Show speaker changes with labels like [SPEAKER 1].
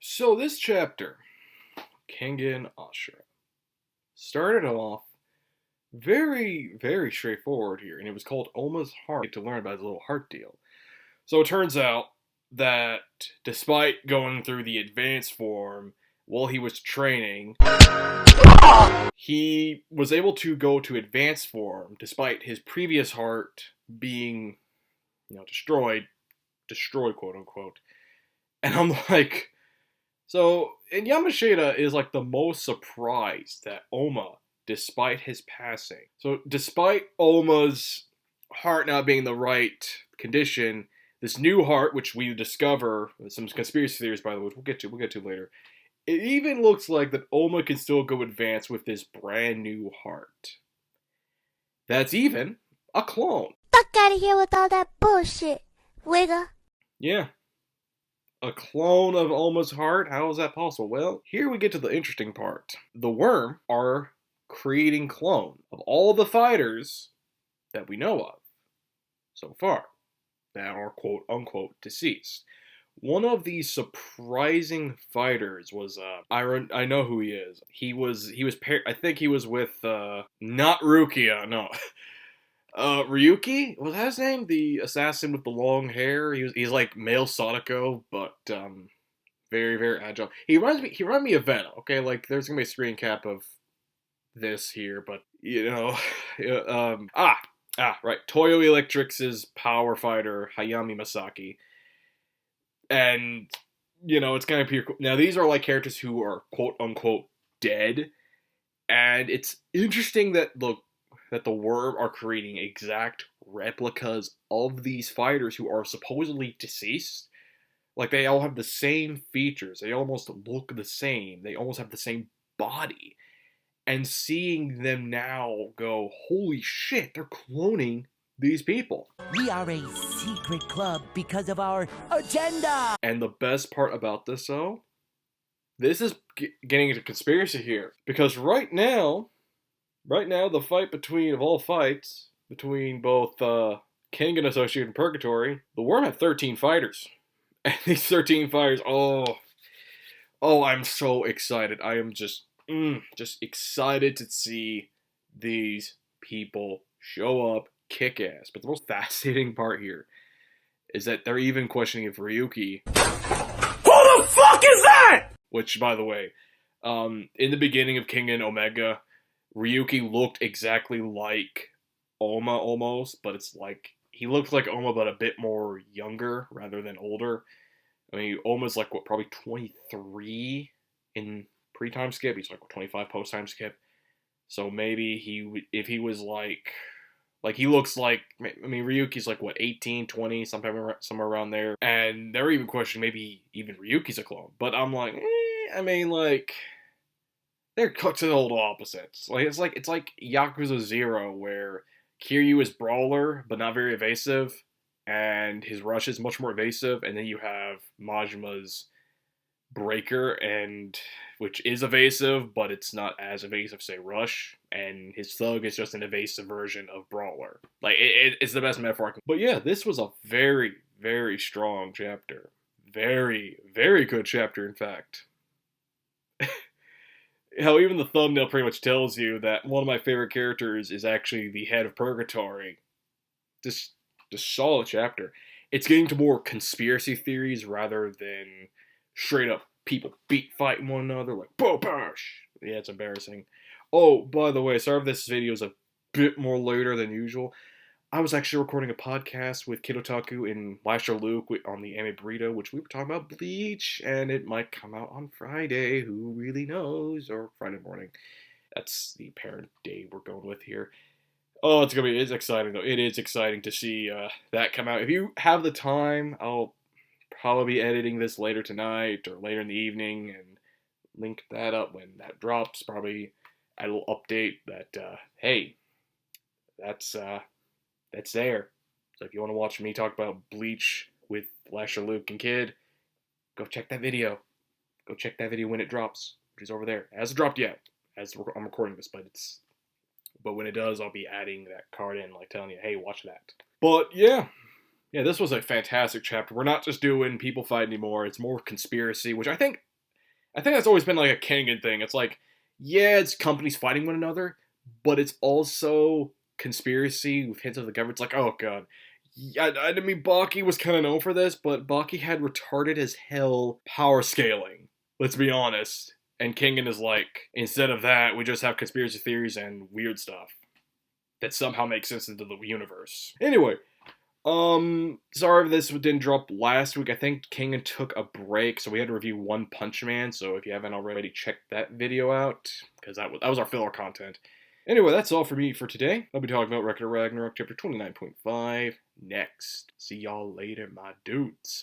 [SPEAKER 1] So this chapter, Kengan Ashura, started off very straightforward here, and it was called Oma's Heart to learn about his little heart deal. So it turns out that despite going through the advanced form while he was training, he was able to go to advanced form despite his previous heart being, destroyed, quote unquote. And I'm like, and Yamashita is like the most surprised that Oma, despite his passing. So, despite Oma's heart not being the right condition, this new heart, which we discover, some conspiracy theories, by the way, we'll get to later. It even looks like that Oma can still go advance with this brand new heart. That's even a clone.
[SPEAKER 2] Fuck out of here with all that bullshit, wigga.
[SPEAKER 1] Yeah. A clone of Oma's heart? How is that possible? Well, here we get to the interesting part. The worm are creating clones of all the fighters that we know of so far that are quote unquote deceased. One of these surprising fighters was I know who he is. I think he was with not Rukia, no. Ryuki? Was that his name? The assassin with the long hair? He's like male Sadako, but very agile. He reminds me of Venom, okay? Like there's gonna be a screen cap of this here, but right. Toyo Electric's power fighter, Hayami Masaki. And it's kind of pure. Now these are like characters who are quote unquote dead. And it's interesting that the worm are creating exact replicas of these fighters who are supposedly deceased. Like, they all have the same features. They almost look the same. They almost have the same body. And seeing them now go, holy shit, they're cloning these people.
[SPEAKER 3] We are a secret club because of our agenda!
[SPEAKER 1] And the best part about this, though, this is getting into conspiracy here. Because right now, the fight of all fights, between both Kengan and Purgatory, the worm had 13 fighters. And these 13 fighters, I'm so excited. I am just excited to see these people show up, kick ass. But the most fascinating part here is that they're even questioning if Ryuki...
[SPEAKER 3] Who the fuck is that?!
[SPEAKER 1] Which, by the way, in the beginning of Kengan Omega, Ryuki looked exactly like Oma almost, but it's like, he looks like Oma but a bit more younger rather than older. I mean, Oma's like, probably 23 in pre-time skip, he's like 25 post-time skip. So maybe if he was like he looks like, I mean, Ryuki's like, 18, 20, somewhere around there. And they're even questioning maybe even Ryuki's a clone. But I'm like, they're cut to the old opposites. It's like Yakuza 0, where Kiryu is brawler, but not very evasive, and his rush is much more evasive, and then you have Majima's breaker, which is evasive, but it's not as evasive, say, rush, and his thug is just an evasive version of brawler. Like, it's the best metaphor I can... But yeah, this was a very strong chapter. Very good chapter, in fact. Hell, even the thumbnail pretty much tells you that one of my favorite characters is actually the head of Purgatory. Just solid chapter. It's getting to more conspiracy theories rather than straight up people fighting one another, like, bosh! Yeah, it's embarrassing. Oh, by the way, sorry if this video is a bit more later than usual. I was actually recording a podcast with Kid Otaku and Lasher Luke on the Anime Burrito, which we were talking about Bleach, and it might come out on Friday, who really knows, or Friday morning. That's the apparent day we're going with here. Oh, it's exciting though. It is exciting to see that come out. If you have the time, I'll probably be editing this later tonight or later in the evening and link that up when that drops. Probably I will update that, hey, that's there. So if you want to watch me talk about Bleach with Lasher, Luke, and Kid, go check that video. Go check that video when it drops, which is over there. It hasn't dropped yet, as I'm recording this, but when it does, I'll be adding that card in, like telling you, hey, watch that. But yeah, this was a fantastic chapter. We're not just doing people fight anymore. It's more conspiracy, which I think I think that's always been like a Kengan thing. It's like, yeah, it's companies fighting one another, but it's also conspiracy with hints of the government. It's like, oh god. Yeah, I mean, Baki was kind of known for this, but Baki had retarded as hell power scaling. Let's be honest. And Kengan is like, instead of that, we just have conspiracy theories and weird stuff that somehow makes sense into the universe. Anyway, sorry if this didn't drop last week. I think Kengan took a break, so we had to review One Punch Man. So if you haven't already, check that video out, because that was our filler content. Anyway, that's all for me for today. I'll be talking about Record of Ragnarok chapter 29.5 next. See y'all later, my dudes.